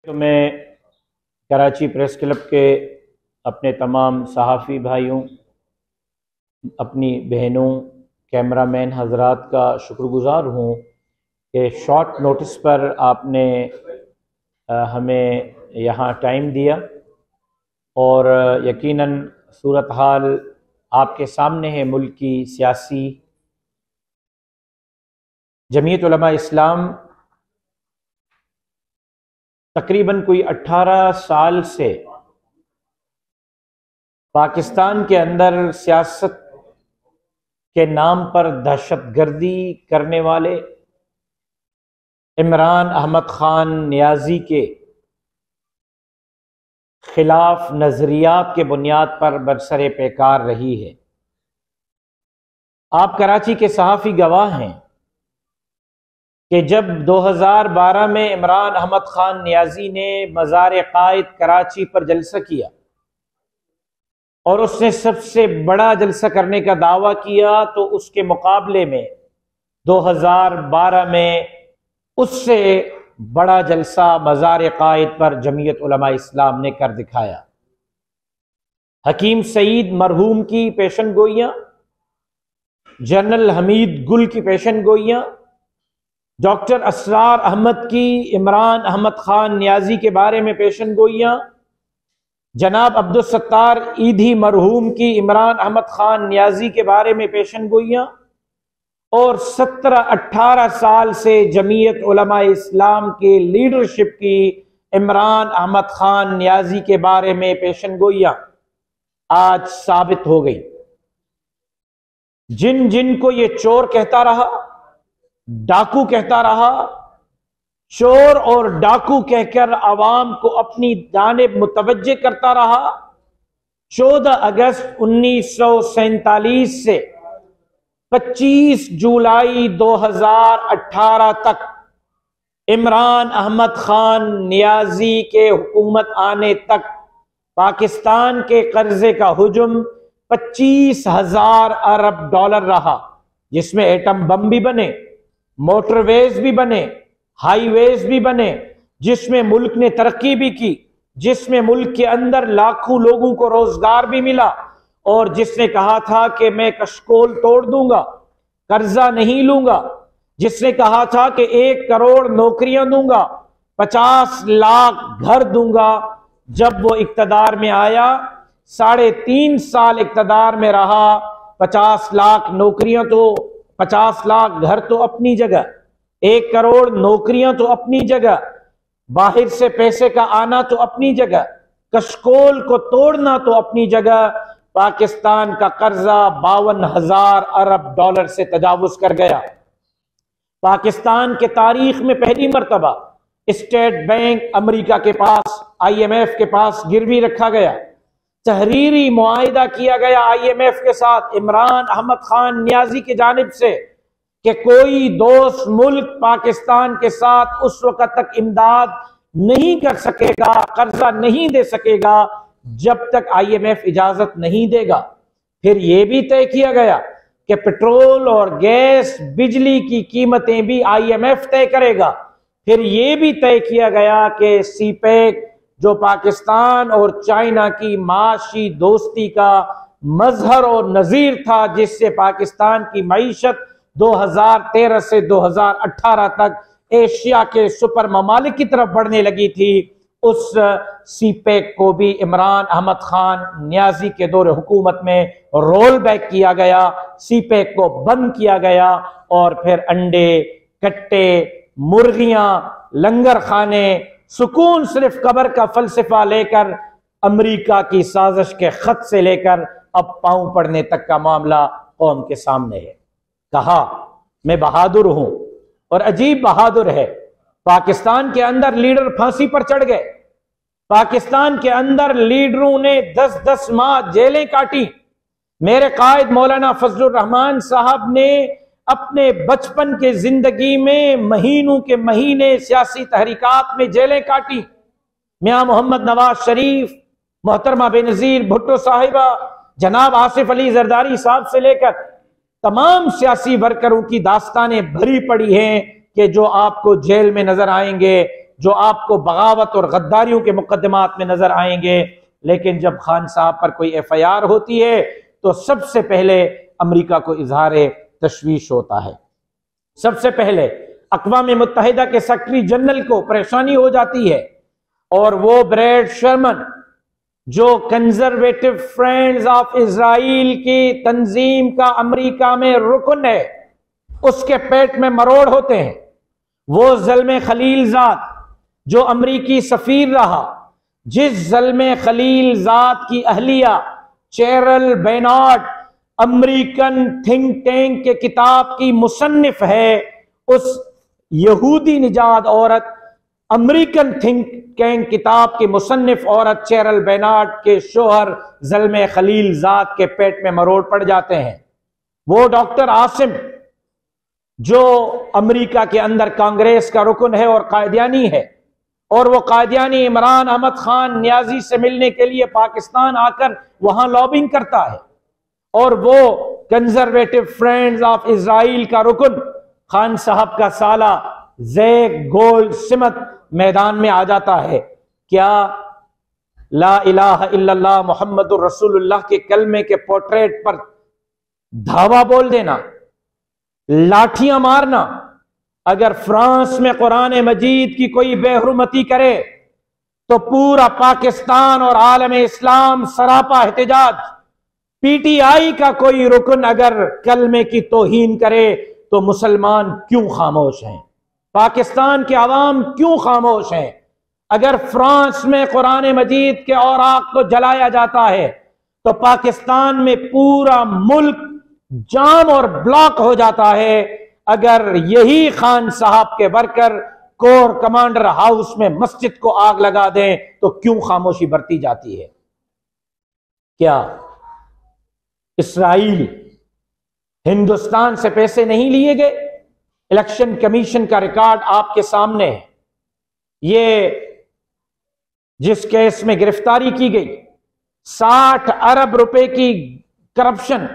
तो मैं Karachi press club के अपने तमाम सहाफ़ी भाइयों, अपनी बहनों, कैमरामैन हजरात का शुक्रगुज़ार हूँ कि शॉर्ट नोटिस पर आपने हमें यहाँ टाइम दिया और यकीनन सूरत हाल आपके सामने है। मुल्क की सियासी जमीयत उलमा इस्लाम तकरीबन कोई 18 साल से पाकिस्तान के अंदर सियासत के नाम पर दहशतगर्दी करने वाले इमरान अहमद खान नियाजी के खिलाफ नजरियात के बुनियाद पर बरसरे पेकार रही है। आप कराची के सहाफ़ी गवाह हैं कि जब 2012 में इमरान अहमद खान नियाजी ने मज़ार कायद कराची पर जलसा किया और उसने सबसे बड़ा जलसा करने का दावा किया, तो उसके मुकाबले में 2012 में उससे बड़ा जलसा मज़ार कायद पर जमीयत उलमा इस्लाम ने कर दिखाया। हकीम सईद मरहूम की पेशन गोइयां, जनरल हमीद गुल की पेशन गोइयां, डॉक्टर असरार अहमद की इमरान अहमद खान नियाजी के बारे में पेशन गोइयां, जनाब अब्दुल सत्तार ईदी मरहूम की इमरान अहमद खान नियाजी के बारे में पेशन गोइयां, और 17-18 साल से जमीयत उलमा इस्लाम के लीडरशिप की इमरान अहमद खान नियाजी के बारे में पेशन गोइयां आज साबित हो गई। जिन जिन को ये चोर कहता रहा, डाकू कहता रहा, चोर और डाकू कहकर आवाम को अपनी जानिब मुतवज्जे करता रहा, 14 अगस्त 1947 से 25 जुलाई 2018 तक इमरान अहमद खान नियाजी के हुकूमत आने तक पाकिस्तान के कर्जे का हुजूम 25,000 अरब डॉलर रहा, जिसमें एटम बम भी बने, मोटरवेज भी बने, हाईवेज भी बने, जिसमें मुल्क ने तरक्की भी की, जिसमें मुल्क के अंदर लाखों लोगों को रोजगार भी मिला, और जिसने कहा था कि मैं कशकोल तोड़ दूंगा, कर्जा नहीं लूंगा, जिसने कहा था कि 1 करोड़ नौकरियां दूंगा, 50 लाख घर दूंगा, जब वो इक्तदार में आया 3.5 साल इक्तदार में रहा, 50 लाख नौकरियां तो 50 लाख घर तो अपनी जगह, 1 करोड़ नौकरियां तो अपनी जगह, बाहर से पैसे का आना तो अपनी जगह, कशकोल को तोड़ना तो अपनी जगह, पाकिस्तान का कर्जा 52,000 अरब डॉलर से तजावुज कर गया। पाकिस्तान के तारीख में पहली मर्तबा स्टेट बैंक अमेरिका के पास, IMF के पास गिरवी रखा गया, तहरीरी मुआहिदा किया गया IMF के साथ इमरान अहमद खान नियाजी की जानिब से कि कोई दोस्त मुल्क पाकिस्तान के साथ उस वक्त तक इमदाद नहीं कर सकेगा, कर्जा नहीं दे सकेगा जब तक IMF इजाजत नहीं देगा। फिर यह भी तय किया गया कि पेट्रोल और गैस, बिजली की कीमतें भी IMF तय करेगा। फिर यह भी तय किया गया कि सीपेक, जो पाकिस्तान और चाइना की माशी दोस्ती का मजहर और नजीर था, जिससे पाकिस्तान की मईशत 2013 से 2018 तक एशिया के सुपर ममालिक की तरफ बढ़ने लगी थी, उस सीपेक को भी इमरान अहमद खान नियाजी के दौरे हुकूमत में रोल बैक किया गया, सीपेक को बंद किया गया, और फिर अंडे, कट्टे, मुर्गियां, लंगर खाने, सुकून सिर्फ कब्र का फलसफा लेकर अमेरिका की साजिश के खत से लेकर अब पांव पड़ने तक का मामला कौम के सामने है। कहा मैं बहादुर हूं, और अजीब बहादुर है। पाकिस्तान के अंदर लीडर फांसी पर चढ़ गए, पाकिस्तान के अंदर लीडरों ने 10-10 माह जेलें काटी। मेरे कायद मौलाना फजलुर रहमान साहब ने अपने बचपन के जिंदगी में महीनों के महीने सियासी तहरीकात में जेलें काटी। मियां मोहम्मद नवाज शरीफ, मोहतरमा बेनजीर भुट्टो साहिबा, जनाब आसिफ अली जरदारी साहब से लेकर तमाम सियासी वर्करों की दास्तानें भरी पड़ी हैं कि जो आपको जेल में नजर आएंगे जो आपको बगावत और गद्दारियों के मुकदमात में नजर आएंगे। लेकिन जब खान साहब पर कोई FIR होती है तो सबसे पहले अमेरिका को इजहार तशवीश होता है। सबसे पहले अक़वाम मुत्तहिदा के सेक्रेटरी जनरल को परेशानी हो जाती है और वो ब्रैड शर्मन जो कंजर्वेटिव फ्रेंड्स ऑफ इजराइल की तंजीम का अमेरिका में रुकन है, उसके पेट में मरोड़ होते हैं। वो ज़ल्मे खलीलजाद जो अमरीकी सफीर रहा, जिस ज़ल्मे खलीलजाद की अहलिया चेरल बेनार्ड अमेरिकन थिंक टैंक के किताब की मुसन्निफ है, उस यहूदी निजाद औरत अमेरिकन थिंक टैंक किताब की मुसन्निफ औरत चेरल बेनार्ड के शोहर ज़ल्मे खलीलजाद के पेट में मरोड़ पड़ जाते हैं। वो डॉक्टर आसिम जो अमेरिका के अंदर कांग्रेस का रुकन है और कायदियानी है, और वो कायदियानी इमरान अहमद खान नियाजी से मिलने के लिए पाकिस्तान आकर वहां लॉबिंग करता है, और वो कंजर्वेटिव फ्रेंड्स ऑफ इजराइल का रुकन खान साहब का साला ज़ैक गोल्ड स्मिथ मैदान में आ जाता है। क्या ला इलाहा इल्लल्लाह मुहम्मदुर रसूलुल्लाह के कलमे के पोर्ट्रेट पर धावा बोल देना, लाठियां मारना, अगर फ्रांस में कुरान मजीद की कोई बेहुरमती करे तो पूरा पाकिस्तान और आलम इस्लाम सरापा एहतजाज। PTI का कोई रुकन अगर कलमे की तौहीन करे तो मुसलमान क्यों खामोश हैं? पाकिस्तान के अवाम क्यों खामोश हैं? अगर फ्रांस में कुरान मजीद के औराक को जलाया जाता है तो पाकिस्तान में पूरा मुल्क जाम और ब्लॉक हो जाता है। अगर यही खान साहब के वर्कर कोर कमांडर हाउस में मस्जिद को आग लगा दें तो क्यों खामोशी बरती जाती है? क्या इसराइल हिंदुस्तान से पैसे नहीं लिए गए? इलेक्शन कमीशन का रिकॉर्ड आपके सामने है। ये जिस केस में गिरफ्तारी की गई, 60 अरब रुपए की करप्शन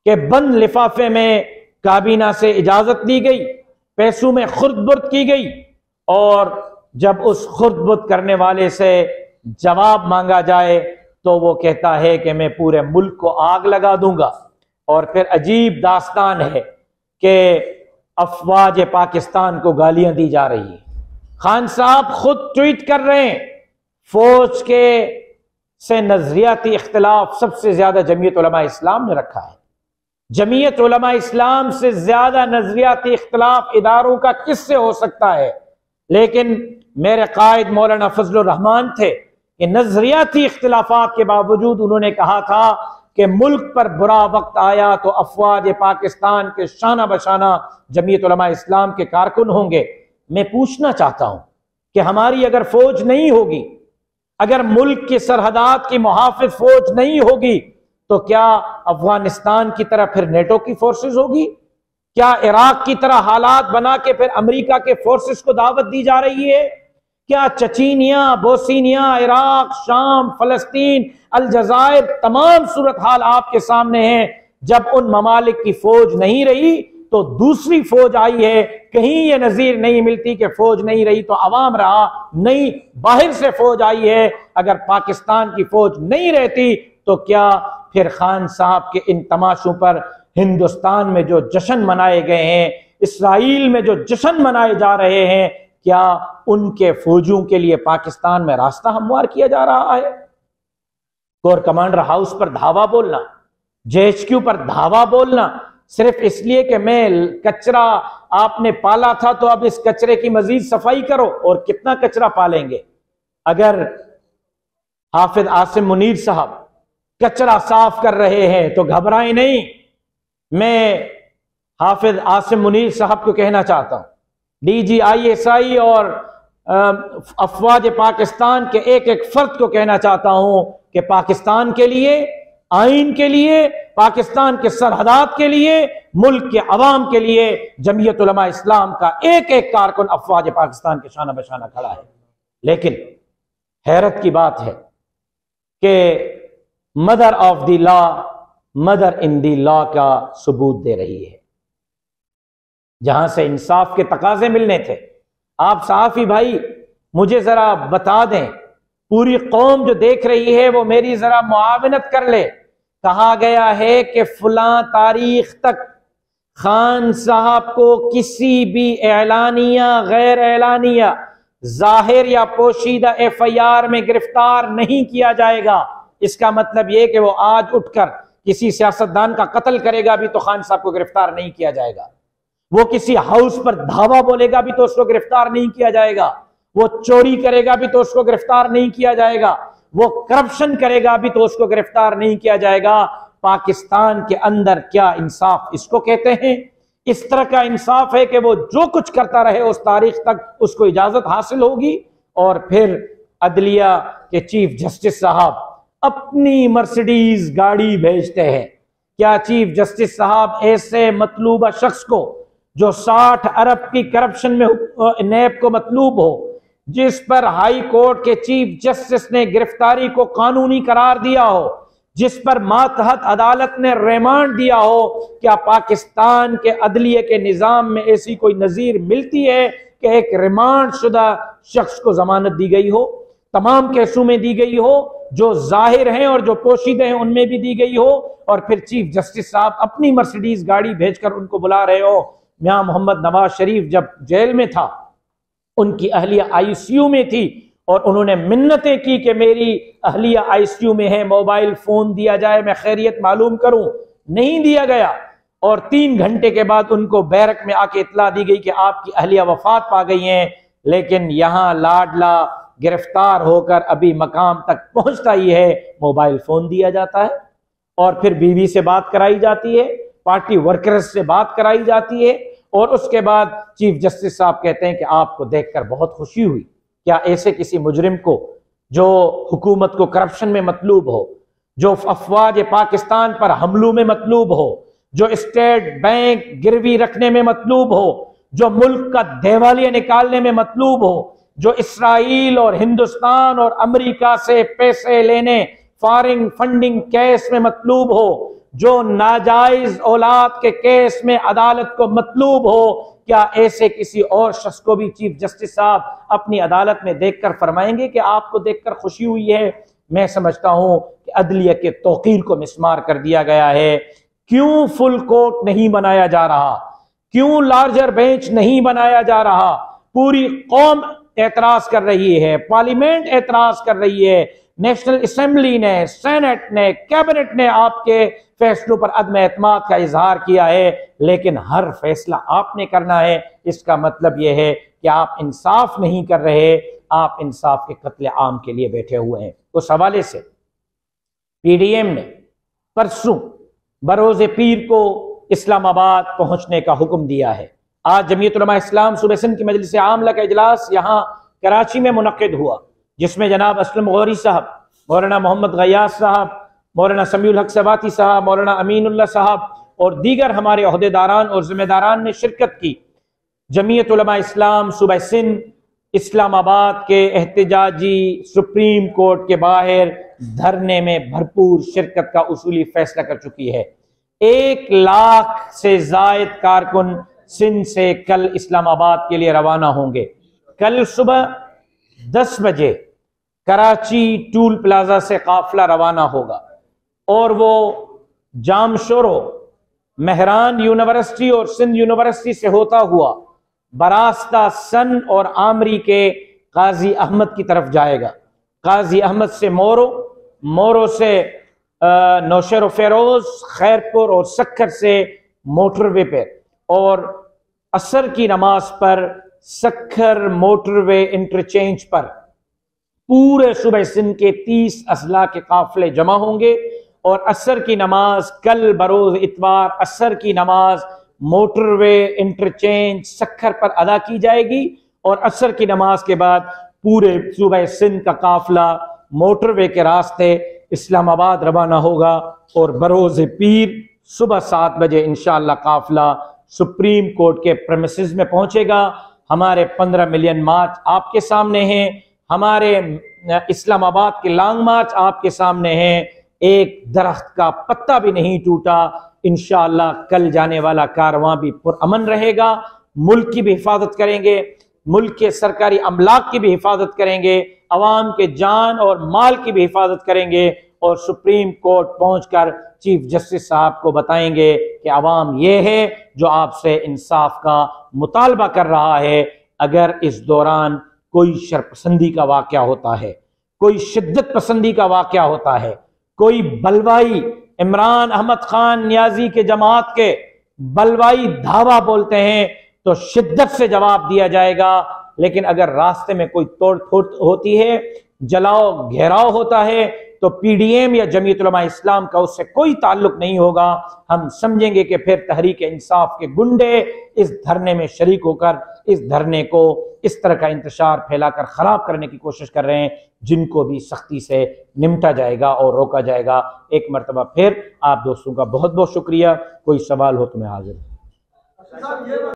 के बंद लिफाफे में काबीना से इजाजत दी गई, पैसों में खुर्द-बुर्द की गई, और जब उस खुर्द-बुर्द करने वाले से जवाब मांगा जाए तो वो कहता है कि मैं पूरे मुल्क को आग लगा दूंगा। और फिर अजीब दास्तान है कि अफवाज पाकिस्तान को गालियां दी जा रही है। खान साहब खुद ट्वीट कर रहे हैं, फौज के से नजरियाती इख्तिलाफ सबसे ज्यादा जमीयत उलमा इस्लाम ने रखा है। जमीयत उलमा इस्लाम से ज्यादा नजरियाती इख्तिलाफ इदारों का किससे हो सकता है? लेकिन मेरे कायद मौलाना फजलुर रहमान थे कि नजरियाती इख्तिलाफात के बावजूद उन्होंने कहा था कि मुल्क पर बुरा वक्त आया तो अफवाज पाकिस्तान के शाना बशाना जमीयत उलमा इस्लाम के कारकुन होंगे। मैं पूछना चाहता हूं कि हमारी अगर फौज नहीं होगी, अगर मुल्क की सरहदात की मुहाफिज फौज नहीं होगी, तो क्या अफगानिस्तान की तरह फिर नेटो की फोर्सेस होगी? क्या इराक की तरह हालात बना के फिर अमेरिका के फोर्सेस को दावत दी जा रही है? क्या चचीनिया, बोस्निया, इराक, शाम, फलस्तीन, अलजायर तमाम सूरत हाल आपके सामने हैं। जब उन ममालिक की फौज नहीं रही तो दूसरी फौज आई है। कहीं ये नजीर नहीं मिलती कि फौज नहीं रही तो अवाम रहा, नहीं बाहर से फौज आई है। अगर पाकिस्तान की फौज नहीं रहती तो क्या फिर खान साहब के इन तमाशों पर हिंदुस्तान में जो जश्न मनाए गए हैं, इसराइल में जो जश्न मनाए जा रहे हैं, क्या उनके फौजियों के लिए पाकिस्तान में रास्ता हमवार किया जा रहा है? कोर कमांडर हाउस पर धावा बोलना, JHQ पर धावा बोलना, सिर्फ इसलिए कि मैं कचरा आपने पाला था तो अब इस कचरे की मजीद सफाई करो। और कितना कचरा पालेंगे? अगर हाफिज आसिम मुनीर साहब कचरा साफ कर रहे हैं तो घबराएं नहीं। मैं हाफिज आसिम मुनीर साहब को कहना चाहता हूं, DG ISI और अफवाज पाकिस्तान के एक एक फर्द को कहना चाहता हूं कि पाकिस्तान के लिए, आइन के लिए, पाकिस्तान के सरहदात के लिए, मुल्क के अवाम के लिए जमीयत उलमा इस्लाम का एक एक कारकुन अफवाज पाकिस्तान के शाना बशाना खड़ा है। लेकिन हैरत की बात है कि mother of the law, mother in the law का सबूत दे रही है। जहां से इंसाफ के तकाजे मिलने थे, आप सहाफी भाई मुझे जरा बता दें, पूरी कौम जो देख रही है वो मेरी जरा मुआवनत कर ले। कहा गया है कि फलां तारीख तक खान साहब को किसी भी एलानिया गैर एलानिया जाहिर या पोशीदा FIR में गिरफ्तार नहीं किया जाएगा। इसका मतलब यह कि वो आज उठकर किसी सियासतदान का कत्ल करेगा भी तो खान साहब को गिरफ्तार नहीं किया जाएगा। वो किसी हाउस पर धावा बोलेगा भी तो उसको गिरफ्तार नहीं किया जाएगा। वो चोरी करेगा भी तो उसको गिरफ्तार नहीं किया जाएगा। वो करप्शन करेगा भी तो उसको गिरफ्तार नहीं किया जाएगा। पाकिस्तान के अंदर क्या इंसाफ इसको कहते हैं? इस तरह का इंसाफ है कि वो जो कुछ करता रहे उस तारीख तक उसको इजाजत हासिल होगी। और फिर अदलिया के चीफ जस्टिस साहब अपनी मर्सिडीज गाड़ी भेजते हैं। क्या चीफ जस्टिस साहब ऐसे मतलूबा शख्स को जो 60 अरब की करप्शन में नैब को मतलूब हो, जिस पर हाई कोर्ट के चीफ जस्टिस ने गिरफ्तारी को कानूनी करार दिया हो, जिस पर मातहत अदालत ने रिमांड दिया हो, क्या पाकिस्तान के अदलिये के निजाम में ऐसी कोई नजीर मिलती है कि एक रिमांड शुदा शख्स को जमानत दी गई हो, तमाम केसों में दी गई हो, जो जाहिर हैं और जो पोशीदे हैं उनमें भी दी गई हो, और फिर चीफ जस्टिस साहब अपनी मर्सिडीज गाड़ी भेजकर उनको बुला रहे हो। मियां मोहम्मद नवाज शरीफ जब जेल में था, उनकी अहलिया ICU में थी और उन्होंने मिन्नतें की कि मेरी अहलिया ICU में है, मोबाइल फोन दिया जाए, मैं खैरियत मालूम करूं। नहीं दिया गया और 3 घंटे के बाद उनको बैरक में आके इतला दी गई कि आपकी अहलिया वफात पा गई हैं। लेकिन यहां लाडला गिरफ्तार होकर अभी मकाम तक पहुंचता ही है, मोबाइल फोन दिया जाता है और फिर बीवी से बात कराई जाती है, पार्टी वर्कर्स से बात कराई जाती है, और उसके बाद चीफ जस्टिस साहब कहते हैं कि आपको देखकर बहुत खुशी हुई। क्या ऐसे किसी मुजरिम को जो हुकूमत को करप्शन में मतलूब हो, जो अफवाज पाकिस्तान पर हमलों में मतलूब हो, जो स्टेट बैंक गिरवी रखने में मतलूब हो, जो मुल्क का दिवालिया निकालने में मतलूब हो, जो इसराइल और हिंदुस्तान और अमेरिका से पैसे लेने फॉरेन फंडिंग केस में मतलूब हो, जो नाजायज औलाद के केस में अदालत को मतलूब हो, क्या ऐसे किसी और शख्स को भी चीफ जस्टिस साहब अपनी अदालत में देखकर फरमाएंगे कि आपको देखकर खुशी हुई है? मैं समझता हूं कि अदलिया के तौकीर को मिसमार कर दिया गया है। क्यों फुल कोर्ट नहीं बनाया जा रहा? क्यों लार्जर बेंच नहीं बनाया जा रहा? पूरी कौम एतराज कर रही है, पार्लियामेंट एतराज कर रही है, नेशनल असेंबली ने, सेनेट ने, कैबिनेट ने आपके फैसलों पर अदम एतमाद का इजहार किया है, लेकिन हर फैसला आपने करना है। इसका मतलब यह है कि आप इंसाफ नहीं कर रहे, आप इंसाफ के कत्ले आम के लिए बैठे हुए हैं। उस हवाले से PDM ने परसों बरोज़ पीर को इस्लामाबाद पहुंचने का हुक्म दिया है। आज जमीयत उलमा इस्लाम सूबे सिंध की मजलिस आमला का इजलास यहाँ कराची में मुनक्किद हुआ, जिसमें जनाब असलम गौरी साहब, मौलाना मोहम्मद गयास साहब, मौलाना समीउल हक सवाती साहब, मौलाना अमीनुल्लाह साहब और दीगर हमारे अहदेदारान और जिम्मेदारान ने शिरकत की। जमीयत उलमा इस्लाम सूबा सिंध इस्लामाबाद के एहतजाजी सुप्रीम कोर्ट के बाहर धरने में भरपूर शिरकत का उसूली फैसला कर चुकी है। 1 लाख से जायद कारकुन सिंध से कल इस्लामाबाद के लिए रवाना होंगे। कल सुबह 10 बजे कराची टूल प्लाजा से काफिला रवाना होगा और वो जामशोरो, मेहरान यूनिवर्सिटी और सिंध यूनिवर्सिटी से होता हुआ बरास्ता सन और आमरी के काजी अहमद की तरफ जाएगा। काजी अहमद से मोरो, मोरो से नौशेर फेरोज, खैरपुर और सक्खर से मोटरवे पे, और असर की नमाज पर सक्खर मोटरवे इंटरचेंज पर पूरे सूबे सिंध के 30 अजला के काफिले जमा होंगे और असर की नमाज कल बरोज इतवार असर की नमाज मोटरवे इंटरचेंज सक्खर पर अदा की जाएगी और असर की नमाज के बाद पूरे सूबे सिंध का काफिला मोटरवे के रास्ते इस्लामाबाद रवाना होगा और बरोज पीर सुबह 7 बजे इंशाअल्लाह काफिला सुप्रीम कोर्ट के प्रेमिसेस में पहुंचेगा। हमारे 15 मिलियन मार्च आपके सामने हैं, हमारे इस्लामाबाद के लॉन्ग मार्च आपके सामने हैं। एक दरख्त का पत्ता भी नहीं टूटा। इंशाअल्लाह कल जाने वाला कारवां भी पुरअमन रहेगा, मुल्क की भी हिफाजत करेंगे, मुल्क के सरकारी अमलाक की भी हिफाजत करेंगे, अवाम के जान और माल की भी हिफाजत करेंगे और सुप्रीम कोर्ट पहुंचकर चीफ जस्टिस साहब को बताएंगे कि अवाम ये है जो आपसे इंसाफ का मुतालबा कर रहा है। अगर इस दौरान कोई शरपसंदी का वाकया होता है, कोई शिद्दत पसंदी का वाकया होता है, कोई बलवाई, इमरान अहमद खान नियाजी के जमात के बलवाई धावा बोलते हैं तो शिद्दत से जवाब दिया जाएगा। लेकिन अगर रास्ते में कोई तोड़ फोड़ होती है, जलाओ घेराव होता है, तो पीडीएम या जमीयत उलमा इस्लाम का उससे कोई ताल्लुक नहीं होगा। हम समझेंगे कि फिर तहरीक इंसाफ के गुंडे इस धरने में शरीक होकर इस धरने को इस तरह का इंतशार फैलाकर खराब करने की कोशिश कर रहे हैं, जिनको भी सख्ती से निमटा जाएगा और रोका जाएगा। एक मरतबा फिर आप दोस्तों का बहुत बहुत शुक्रिया। कोई सवाल हो तो मैं हाजिर हूं।